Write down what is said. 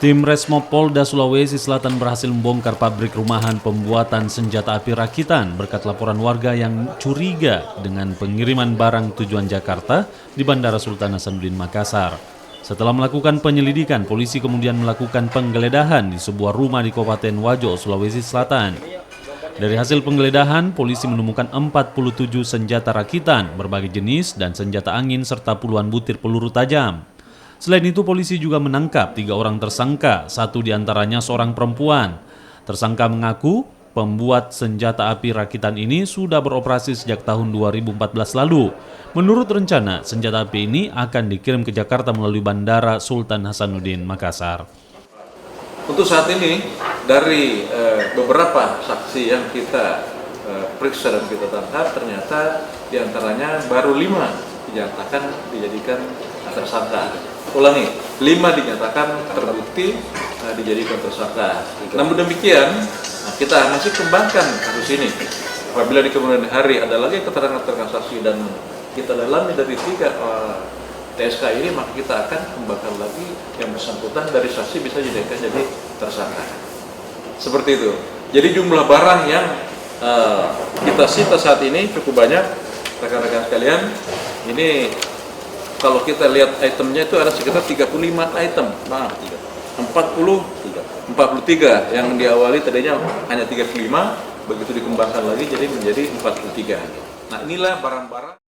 Tim Resmob Polda Sulawesi Selatan berhasil membongkar pabrik rumahan pembuatan senjata api rakitan berkat laporan warga yang curiga dengan pengiriman barang tujuan Jakarta di Bandara Sultan Hasanuddin Makassar. Setelah melakukan penyelidikan, polisi kemudian melakukan penggeledahan di sebuah rumah di Kabupaten Wajo, Sulawesi Selatan. Dari hasil penggeledahan, polisi menemukan 47 senjata rakitan berbagai jenis dan senjata angin serta puluhan butir peluru tajam. Selain itu, polisi juga menangkap 3 orang tersangka, 1 diantaranya seorang perempuan. Tersangka mengaku pembuat senjata api rakitan ini sudah beroperasi sejak tahun 2014 lalu. Menurut rencana, senjata api ini akan dikirim ke Jakarta melalui Bandara Sultan Hasanuddin Makassar. Untuk saat ini, dari beberapa saksi yang kita periksa dan kita tangkap, ternyata diantaranya baru 5 dinyatakan dijadikan tersangka. Ulangi, 5 dinyatakan terbukti dijadikan tersangka. Namun demikian, kita masih kembangkan kasus ini. Apabila di kemudian hari ada lagi keterangan saksi dan kita dalami dari 3 TSK ini, maka kita akan kembangkan lagi yang bersangkutan dari saksi bisa dijadikan jadi tersangka. Seperti itu. Jadi jumlah barang yang kita sita saat ini cukup banyak, rekan-rekan sekalian. Ini kalau kita lihat itemnya itu ada sekitar 35 item, 43 yang diawali tadinya hanya 35, begitu dikembangkan lagi jadi menjadi 43. Nah, inilah barang-barang